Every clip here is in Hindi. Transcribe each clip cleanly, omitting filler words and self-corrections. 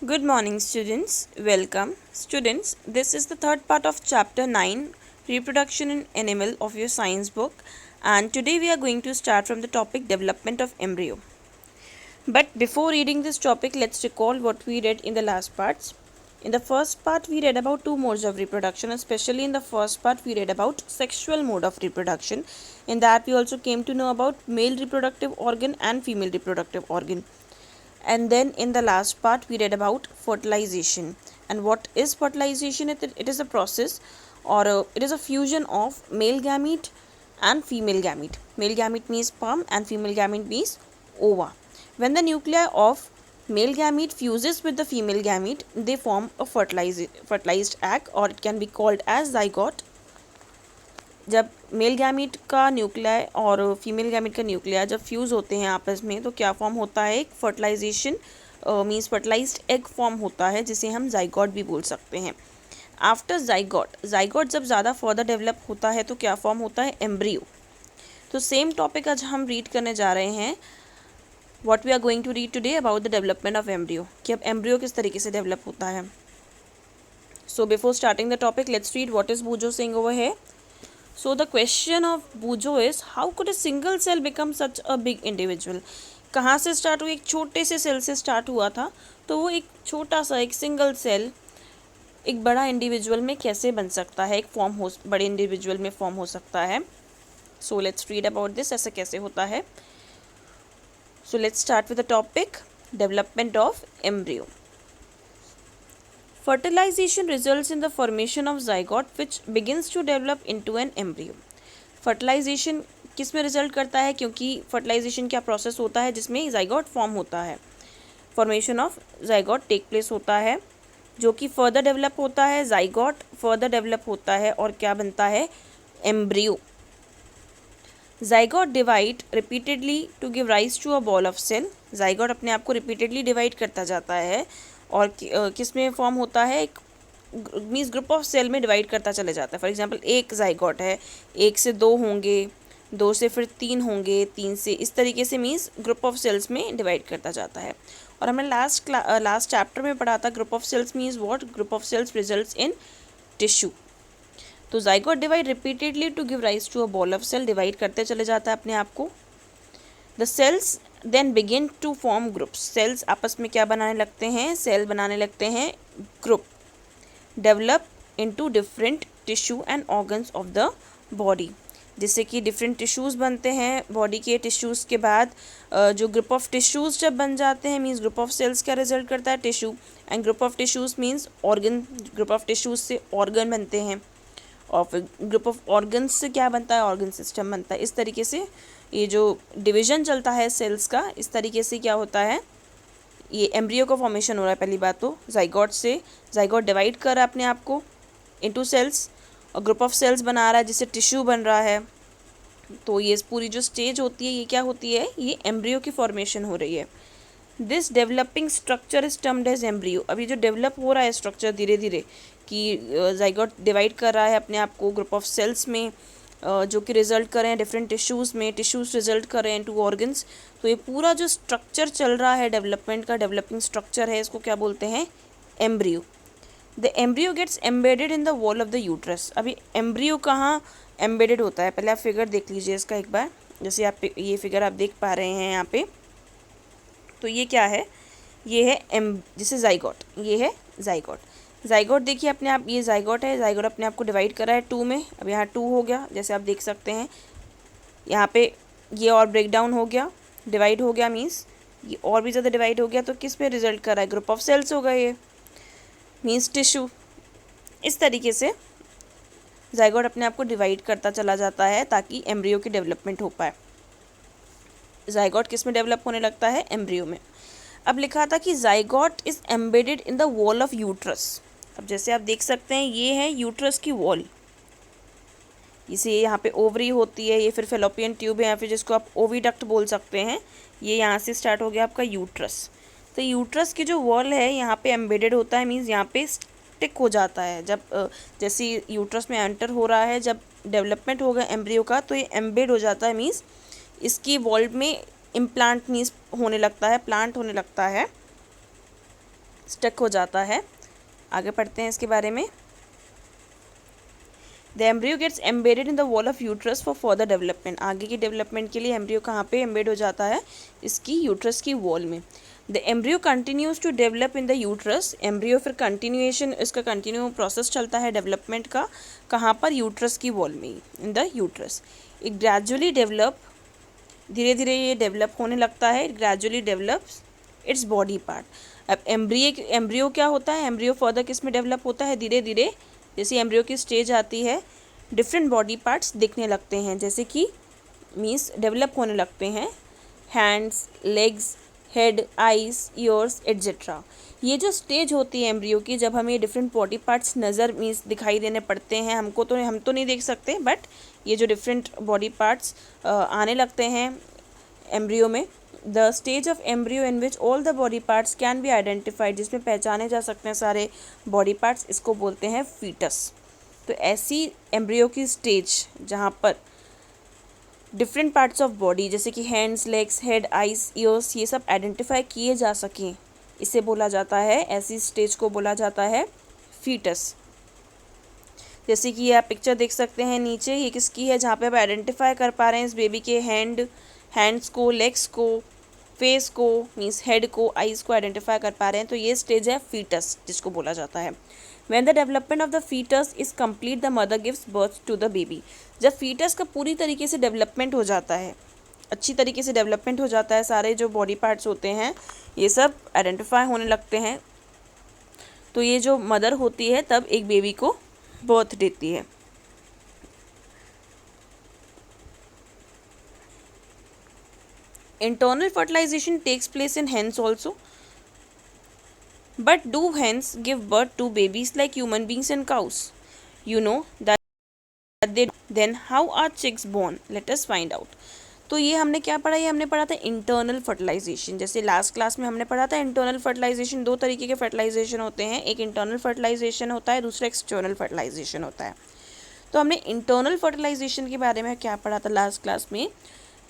Good morning, students. Welcome. Students, this is the third part of chapter 9, Reproduction in Animal of your science book. And today we are going to start from the topic Development of Embryo. But before reading this topic, let's recall what we read in the last parts. In the first part, we read about two modes of reproduction, especially in the first part, we read about sexual mode of reproduction. In that, we also came to know about male reproductive organ and female reproductive organ. And then in the last part we read about fertilization. And what is fertilization? It is a process or it is a fusion of male gamete and female gamete. Male gamete means sperm and female gamete means ova. When the nuclei of male gamete fuses with the female gamete, they form a fertilized egg, or it can be called as zygote. जब मेल गैमीट का न्यूक्लिया और फीमेल गैमीट का न्यूक्लिया जब फ्यूज़ होते हैं आपस में, तो क्या फॉर्म होता है? एक fertilisation means fertilised egg form होता है, जिसे हम जाइगोट भी बोल सकते हैं. आफ्टर जाइगोट जब ज़्यादा फर्दर डेवलप होता है तो क्या फॉर्म होता है? एम्ब्रियो. तो सेम टॉपिक आज हम रीड करने जा रहे हैं. What we are going to read today about the development of embryo, कि अब एम्ब्रियो किस तरीके से डेवलप होता है. So before starting the topic, let's read what is Boojho saying over here. So the question of Bujo is, how could a single cell become such a big individual? कहाँ से स्टार्ट हुई? एक छोटे से सेल से स्टार्ट हुआ था, तो वो एक छोटा सा एक सिंगल सेल एक बड़ा इंडिविजुअल में कैसे बन सकता है, एक फॉर्म हो बड़े इंडिविजुअल में फॉर्म हो सकता है. So let's read about this, ऐसा कैसे होता है. So let's start with the topic development of embryo. Fertilization results in the formation of zygote which begins to develop into an embryo. Fertilization किस में रिजल्ट करता है? क्योंकि फर्टिलाइजेशन क्या प्रोसेस होता है जिसमें जाइगोट फॉर्म होता है. Formation of zygote take place होता है, जो कि फर्दर डेवलप होता है. जाइगोट फर्दर डेवलप होता है और क्या बनता है? Embryo. Zygote divide repeatedly to give rise to a ball of cell. Zygote अपने आप को रिपीटेडली डिवाइड करता जाता है और किस में फॉर्म होता है? एक मीन्स ग्रुप ऑफ सेल में डिवाइड करता चले जाता है. फॉर एग्जांपल एक जाइगोट है, एक से दो होंगे, दो से फिर तीन होंगे, तीन से इस तरीके से मीन्स ग्रुप ऑफ सेल्स में डिवाइड करता जाता है. और हमने लास्ट चैप्टर में पढ़ा था group of cells means what? Group of cells results in tissue. तो zygote divide repeatedly to give rise to a ball of cell, divide करते चले जाता है अपने आप को. The cells then begin to form groups. Cells आपस में क्या बनाने लगते हैं? सेल बनाने लगते हैं group. Develop into different tissue and organs of the body. जिससे कि डिफरेंट टिश्यूज़ बनते हैं बॉडी के. टिश्यूज़ के बाद जो ग्रुप ऑफ टिश्यूज़ जब बन जाते हैं मीन्स ग्रुप ऑफ सेल्स का रिजल्ट करता है tissue, and group of tissues means organ. Group of tissues से ऑर्गन बनते हैं और फिर ग्रुप ऑफ ऑर्गन्स से क्या बनता है? ऑर्गन सिस्टम बनता है. इस तरीके से ये जो डिवीज़न चलता है सेल्स का, इस तरीके से क्या होता है? ये एम्ब्रियो का फॉर्मेशन हो रहा है. पहली बात तो जाइगोट से जाइगोट डिवाइड कर रहा है अपने आप को इनटू सेल्स और ग्रुप ऑफ सेल्स बना रहा है जिससे टिश्यू बन रहा है. तो ये पूरी जो स्टेज होती है ये क्या होती है? ये एम्ब्रियो की फॉर्मेशन हो रही है. This developing structure is termed as embryo. अभी जो डेवलप हो रहा है स्ट्रक्चर धीरे धीरे, कि जाइगोट डिवाइड कर रहा है अपने आप को ग्रुप ऑफ सेल्स में, जो कि रिजल्ट कर रहे हैं डिफरेंट टिश्यूज़ में, टिश्यूज़ रिजल्ट कर रहे हैं इनटू ऑर्गन्स. तो ये पूरा जो स्ट्रक्चर चल रहा है डेवलपमेंट का, डेवलपिंग स्ट्रक्चर है, इसको क्या बोलते हैं? Embryo. The embryo gets embedded in the wall of the uterus. अभी एम्ब्रियो कहाँ एम्बेडेड होता है? पहले आप फिगर देख लीजिए इसका एक बार. जैसे आप ये फिगर आप देख पा रहे हैं यहाँ पे, तो ये क्या है? ये है जैसे जाइगोट, ये है जाइगोट. जाइगोट देखिए अपने आप, ये जाइगोट है. जाइगोट अपने आप को डिवाइड करा है टू में. अब यहाँ टू हो गया जैसे आप देख सकते हैं. यहाँ पे ये और ब्रेक डाउन हो गया, डिवाइड हो गया मीन्स ये और भी ज़्यादा डिवाइड हो गया. तो किस में रिजल्ट कर रहा है? ग्रुप ऑफ सेल्स होगा ये, मीन्स टिश्यू. इस तरीके से जाइगोट अपने आप को डिवाइड करता चला जाता है ताकि एम्ब्रियो की डेवलपमेंट हो पाए. जाइगोट किस में डेवलप होने लगता है? एम्ब्रियो में. अब लिखा था कि zygote is embedded in the wall of uterus. अब जैसे आप देख सकते हैं ये है यूट्रस की वॉल. इसे यहाँ पे ओवरी होती है, ये फिर फेलोपियन ट्यूब है या फिर जिसको आप ओविडक्ट बोल सकते हैं. ये यहाँ से स्टार्ट हो गया आपका यूट्रस. तो यूट्रस की जो वॉल है यहाँ पे एम्बेडेड होता है, मीन्स यहाँ पे स्टिक हो जाता है. जब जैसे यूट्रस में एंटर हो रहा है, जब डेवलपमेंट होगा एम्ब्रियो का, तो ये एम्बेड हो जाता है, मीन्स इसकी वॉल में इम्प्लांट मीन्स होने लगता है, प्लांट होने लगता है. स्टक हो जाता है। आगे पढ़ते हैं इसके बारे में। The embryo gets embedded in the wall of uterus for further development. आगे की डेवलपमेंट के लिए एम्ब्रियो कहाँ पे एम्बेड हो जाता है? इसकी यूट्रस की वॉल में। The embryo continues to develop in the uterus. Embryo फिर कंटिन्यूएशन, इसका कंटिन्यू प्रोसेस चलता है डेवलपमेंट का, कहाँ पर? यूट्रस की वॉल में, इन the uterus. It gradually develop, धीरे धीरे ये डेवलप होने लगता है। It gradually develops its body part. अब एम्ब्रियो क्या होता है? एम्ब्रियो फर्दर किस में डेवलप होता है? धीरे धीरे जैसे एम्ब्रियो की स्टेज आती है, डिफरेंट बॉडी पार्ट्स दिखने लगते हैं, जैसे कि मीन्स डेवलप होने लगते हैं। Hands, legs, head, eyes, years etcetera. ये जो स्टेज होती है एम्ब्रियो की, जब हमें डिफरेंट बॉडी पार्ट्स नज़र मीन्स दिखाई देने पड़ते हैं, हम तो नहीं देख सकते, बट ये जो डिफरेंट बॉडी पार्ट्स आने लगते हैं एम्ब्रियो में। The stage of embryo in which all the body parts can be identified, जिसमें पहचाने जा सकते हैं सारे बॉडी पार्ट्स, इसको बोलते हैं फीटस। तो ऐसी एम्ब्रियो की स्टेज जहाँ पर डिफरेंट पार्ट्स ऑफ बॉडी जैसे कि hands, legs, head, eyes, years, ये सब आइडेंटिफाई किए जा सकें, इसे बोला जाता है, ऐसी स्टेज को बोला जाता है फीटस। जैसे कि आप पिक्चर देख सकते हैं नीचे, ये किसकी है? जहाँ पे आप आइडेंटिफाई कर पा रहे हैं इस बेबी के हैंड्स को, लेग्स को, फेस को, मीन्स हेड को, आइज़ को आइडेंटिफाई कर पा रहे हैं, तो ये स्टेज है फीटस, जिसको बोला जाता है। When the development of the fetus is complete, the mother gives birth to the baby. जब फीटस का पूरी तरीके से डेवलपमेंट हो जाता है, अच्छी तरीके से डेवलपमेंट हो जाता है, सारे जो बॉडी पार्ट्स होते हैं ये सब आइडेंटिफाई होने लगते हैं, तो ये जो मदर होती है तब एक बेबी को बर्थ देती है। Internal fertilization takes place in hens also. But do hens give birth to babies like human beings and cows? You know that they do. Then how are chicks born? Let us find out. तो ये हमने क्या पढ़ा? ये हमने पढ़ा था इंटरनल फर्टिलाइजेशन। जैसे लास्ट क्लास में हमने पढ़ा था इंटरनल फर्टिलाइजेशन, दो तरीके के फर्टिलाइजेशन होते हैं, एक इंटरनल फर्टिलाइजेशन होता है, दूसरा एक्सटर्नल फर्टिलाइजेशन होता है। तो हमने इंटरनल फर्टिलाइजेशन के बारे में क्या पढ़ा था लास्ट क्लास में?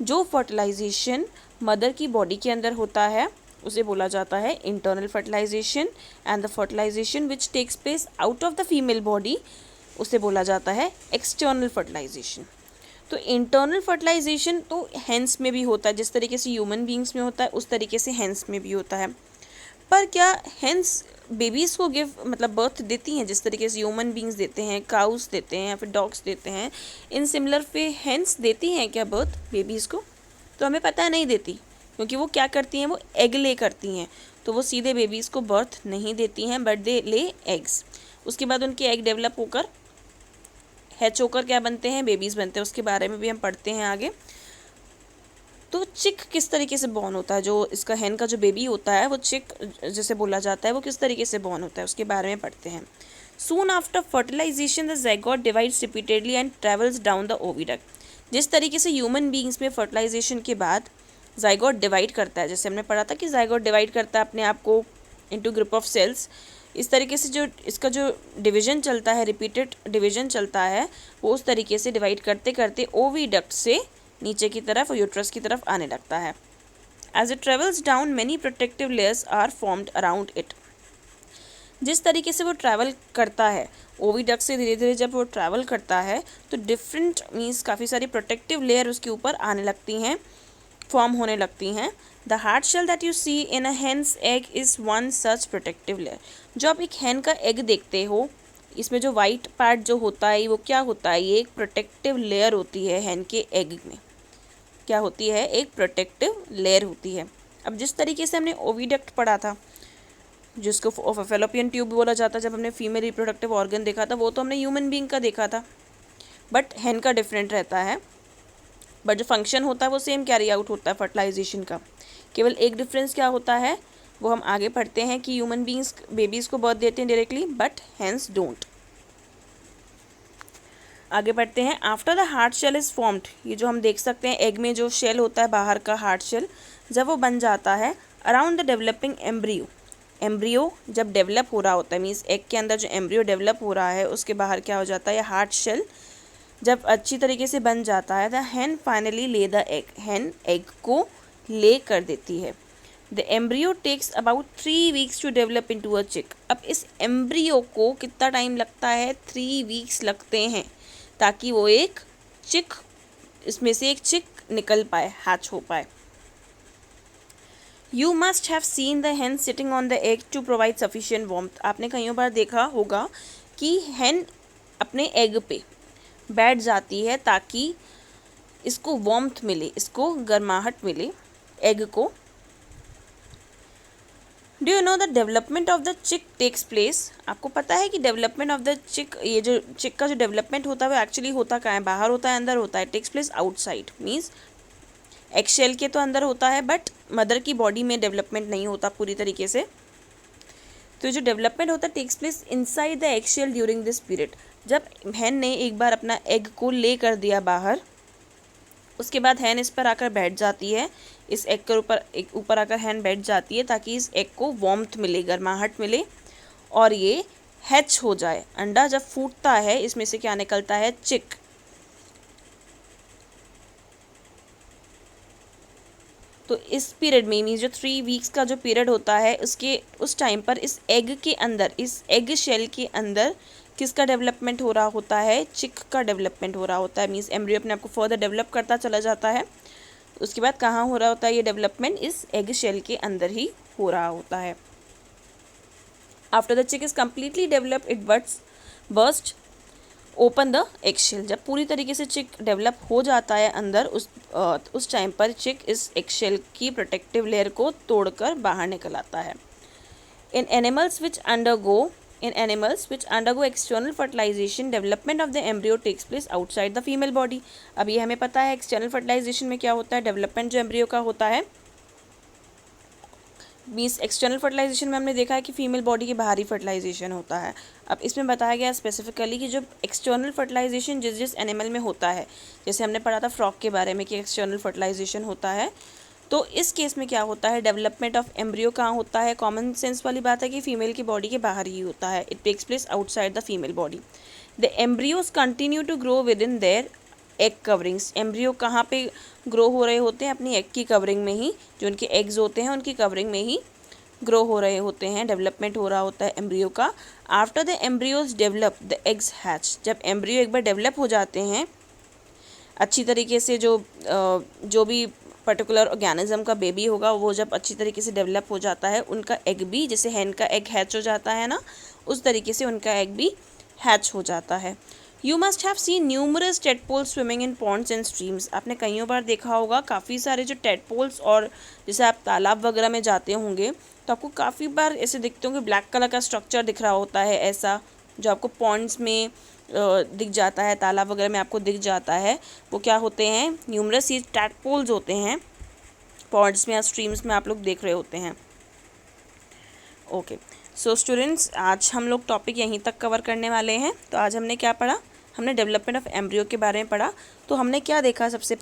जो फर्टिलाइजेशन मदर की बॉडी के अंदर होता है उसे बोला जाता है internal fertilisation, and the fertilisation which takes place out of the female body उसे बोला जाता है एक्सटर्नल फर्टिलाइजेशन। तो इंटरनल फर्टिलाइजेशन तो हेंस में भी होता है, जिस तरीके से ह्यूमन बींग्स में होता है उस तरीके से हेंस में भी होता है। पर क्या हेंस बेबीज़ को मतलब बर्थ देती हैं जिस तरीके से ह्यूमन बींग्स देते हैं, काउस देते हैं या फिर डॉग्स देते हैं, इन सिमिलर वे हेंस देती हैं क्या बर्थ बेबीज़ को? तो हमें पता है नहीं देती, क्योंकि वो क्या करती हैं, वो एग ले करती हैं, तो वो सीधे बेबीज़ को बर्थ नहीं देती हैं, बट दे ले एग्स। उसके बाद उनके एग डेवलप होकर हैच होकर क्या बनते हैं? बेबीज़ बनते हैं। उसके बारे में भी हम पढ़ते हैं आगे। तो चिक किस तरीके से बॉर्न होता है? जो इसका हेन का जो बेबी होता है वो चिक जैसे बोला जाता है, वो किस तरीके से बॉर्न होता है उसके बारे में पढ़ते हैं। Soon after fertilisation the zygote divides repeatedly and travels down the oviduct. जिस तरीके से ह्यूमन बींग्स में फर्टिलाइजेशन के बाद ज़ाइगोट डिवाइड करता है, जैसे हमने पढ़ा था कि ज़ाइगोट डिवाइड करता है अपने आप को इनटू ग्रुप ऑफ सेल्स, इस तरीके से जो इसका जो डिवीज़न चलता है, रिपीटेड डिवीज़न चलता है, वो उस तरीके से डिवाइड करते करते ओविडक्ट से नीचे की तरफ और यूट्रस की तरफ आने लगता है। As it travels down many protective layers are formed around it. जिस तरीके से वो ट्रैवल करता है ओविडक्ट से, धीरे धीरे जब वो ट्रैवल करता है तो डिफरेंट मीन्स काफ़ी सारी प्रोटेक्टिव लेयर उसके ऊपर आने लगती हैं, फॉर्म होने लगती हैं। The hard shell that you see in a hen's egg is one such protective layer. जो आप एक हैन का एग देखते हो, इसमें जो वाइट पार्ट जो होता है वो क्या होता है? ये एक प्रोटेक्टिव लेयर होती है हैन के एग में। क्या होती है? एक प्रोटेक्टिव लेयर होती है। अब जिस तरीके से हमने ओविडक्ट पढ़ा था, जिसको फैलोपियन ट्यूब बोला जाता है, जब हमने फीमेल रिप्रोडक्टिव ऑर्गन देखा था, वो तो हमने ह्यूमन बीइंग का देखा था, बट हैन का डिफरेंट रहता है, बट जो फंक्शन होता है वो सेम कैरी आउट होता है फर्टिलाइजेशन का। केवल एक डिफरेंस क्या होता है वो हम आगे पढ़ते हैं कि ह्यूमन बीइंग्स बेबीज़ को बर्थ देते हैं डायरेक्टली, बट हैंस डोंट। आगे बढ़ते हैं। After the hard shell is formed, ये जो हम देख सकते हैं एग में जो शेल होता है बाहर का हार्ड शेल, जब वो बन जाता है around the developing embryo, embryo जब डेवलप हो रहा होता है, मीन्स एग के अंदर जो एम्ब्रियो डेवलप हो रहा है उसके बाहर क्या हो जाता है, हार्ड शेल जब अच्छी तरीके से बन जाता है, the hen finally lay the egg, hen egg को ले कर देती है। The embryo takes about 3 weeks to develop into a chick. अब इस एम्ब्रियो को कितना टाइम लगता है? 3 weeks लगते हैं ताकि वो एक चिक, इसमें से एक चिक निकल पाए, हैच हो पाए। You must have seen the hen sitting on the egg to provide sufficient warmth. आपने कई बार देखा होगा कि hen अपने एग पे बैठ जाती है ताकि इसको वार्मथ मिले, इसको गर्माहट मिले एग को। Do you know the development of the chick takes place? आपको पता है कि डेवलपमेंट ऑफ द चिक, ये जो चिक का जो डेवलपमेंट होता है वो एक्चुअली होता कहाँ है? बाहर होता है, अंदर होता है? Takes place outside, means egg shell के तो अंदर होता है, बट मदर की बॉडी में डेवलपमेंट नहीं होता पूरी तरीके से। तो जो डेवलपमेंट होता है takes place inside the egg shell during this period. जब हैन ने एक बार अपना एग को ले कर दिया बाहर, उसके बाद हैन इस पर आकर बैठ जाती है, इस एग के ऊपर आकर हैन बैठ जाती है ताकि इस एग को वार्मथ मिले, गर्माहट मिले और ये हैच हो जाए। अंडा जब फूटता है इसमें से क्या निकलता है? चिक। तो इस पीरियड में, मीन्स जो 3 weeks का जो पीरियड होता है उस टाइम पर इस एग के अंदर, इस एग शेल के अंदर किसका डेवलपमेंट हो रहा होता है? चिक का डेवलपमेंट हो रहा होता है। मीन्स एम्ब्रियो अपने आप को फर्दर डेवलप करता चला जाता है। उसके बाद कहाँ हो रहा होता है ये डेवलपमेंट? इस एग शेल के अंदर ही हो रहा होता है। After the chick is completely develop it burst open the egg shell. जब पूरी तरीके से चिक डेवलप हो जाता है अंदर, उस टाइम पर चिक इस एग शेल की प्रोटेक्टिव लेयर को तोड़कर बाहर निकल आता है। In animals which undergo external fertilization, development of the embryo takes place outside the female body. अब ये हमें पता है एक्सटर्नल फर्टिलाइजेशन में क्या होता है? डेवलपमेंट जो एम्ब्रियो का होता है, मीन्स एक्सटर्नल फर्टिलाइजेशन में हमने देखा है कि फीमेल बॉडी के बाहरी फर्टिलाइजेशन होता है। अब इसमें बताया गया स्पेसिफिकली कि जो एक्सटर्नल फर्टिलाइजेशन जिस एनिमल में होता है, जैसे हमने पढ़ा था फ्रॉग के बारे में कि एक्सटर्नल फर्टिलाइजेशन होता है, तो इस केस में क्या होता है? डेवलपमेंट ऑफ एम्ब्रियो कहाँ होता है? कॉमन सेंस वाली बात है कि फीमेल की बॉडी के बाहर ही होता है। It takes place outside the female body. The embryos continue to grow within their egg coverings. Embryo कहाँ पे ग्रो हो रहे होते हैं? अपनी एग की कवरिंग में ही, जो उनके एग्स होते हैं उनकी कवरिंग में ही ग्रो हो रहे होते हैं, डेवलपमेंट हो रहा होता है एम्ब्रियो का। After the embryos develop the eggs hatch. जब एम्ब्रियो एक बार डेवलप हो जाते हैं अच्छी तरीके से, जो भी पर्टिकुलर ऑर्गेनिज्म का बेबी होगा वो जब अच्छी तरीके से डेवलप हो जाता है, उनका एग भी, जैसे हैन का एग हैच हो जाता है ना, उस तरीके से उनका एग भी हैच हो जाता है। You must have scene numerous tadpoles swimming in Pond's and streams. आपने कईयों बार देखा होगा काफ़ी सारे जो टेडपोल्स, और जैसे आप तालाब वगैरह में जाते होंगे तो आपको काफ़ी बार ऐसे दिखते होंगे, ब्लैक कलर का स्ट्रक्चर दिख रहा होता है ऐसा, जो आपको पॉन्ड्स में दिख जाता है, तालाब वगैरह में आपको दिख जाता है। वो क्या होते हैं? न्यूमरस ये टेडपोल्स होते हैं, पॉन्ड्स में या स्ट्रीम्स में आप लोग देख रहे होते हैं। ओके, सो स्टूडेंट्स, आज हम लोग टॉपिक यहीं तक कवर करने वाले हैं। तो आज हमने क्या पढ़ा? हमने डेवलपमेंट ऑफ एम्ब्रियो के बारे में पढ़ा। तो हमने क्या देखा? सबसे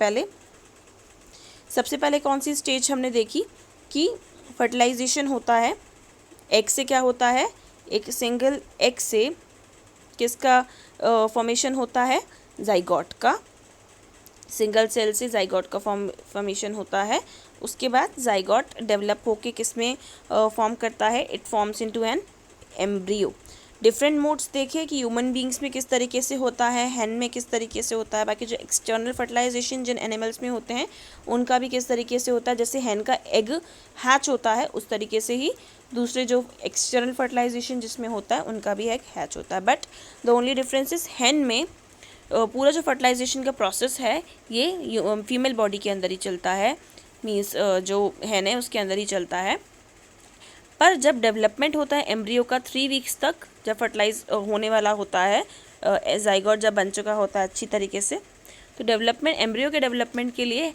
पहले कौन सी स्टेज हमने देखी कि फर्टिलाइजेशन होता है। एग से क्या होता है? एक सिंगल एग से किसका फॉर्मेशन होता है? जाइगोट का। सिंगल सेल से जाइगोट का फॉर्मेशन होता है। उसके बाद जाइगोट डेवलप होके किस में फॉर्म करता है? It forms into an embryo. Different modes देखे कि ह्यूमन बींग्स में किस तरीके से होता है, हैन में किस तरीके से होता है, बाकी जो एक्सटर्नल फर्टिलाइजेशन जिन एनिमल्स में होते हैं उनका भी किस तरीके से होता है। जैसे हैन का एग हैच होता है उस तरीके से ही दूसरे जो एक्सटर्नल फर्टिलाइजेशन जिसमें होता है उनका भी एग हैच होता है। But the only difference is hen में पूरा जो फर्टिलाइजेशन का प्रोसेस है ये फीमेल बॉडी के अंदर ही चलता है, मीन्स जो हैन है उसके अंदर ही चलता है। पर जब डेवलपमेंट होता है एम्ब्रियो का 3 weeks तक, जब फर्टिलाइज होने वाला होता है, जाइगोट जब बन चुका होता है अच्छी तरीके से, तो डेवलपमेंट, एम्ब्रियो के डेवलपमेंट के लिए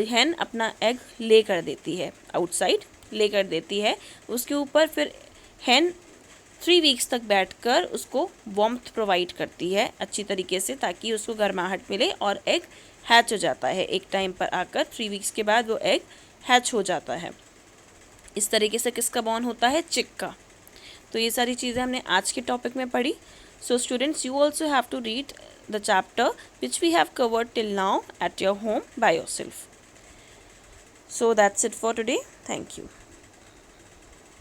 हैन अपना एग ले कर देती है, आउटसाइड ले कर देती है। उसके ऊपर फिर हैन 3 weeks तक बैठकर उसको वार्मथ प्रोवाइड करती है अच्छी तरीके से, ताकि उसको गर्माहट मिले और एग हैच हो जाता है। एक टाइम पर आकर 3 weeks के बाद वो एग हैच हो जाता है। इस तरीके से किसका बॉर्न होता है? चिक का। तो ये सारी चीज़ें हमने आज के टॉपिक में पढ़ी। So students, you also have to read the chapter which we have covered till now at your home by yourself. So that's it for today. Thank you.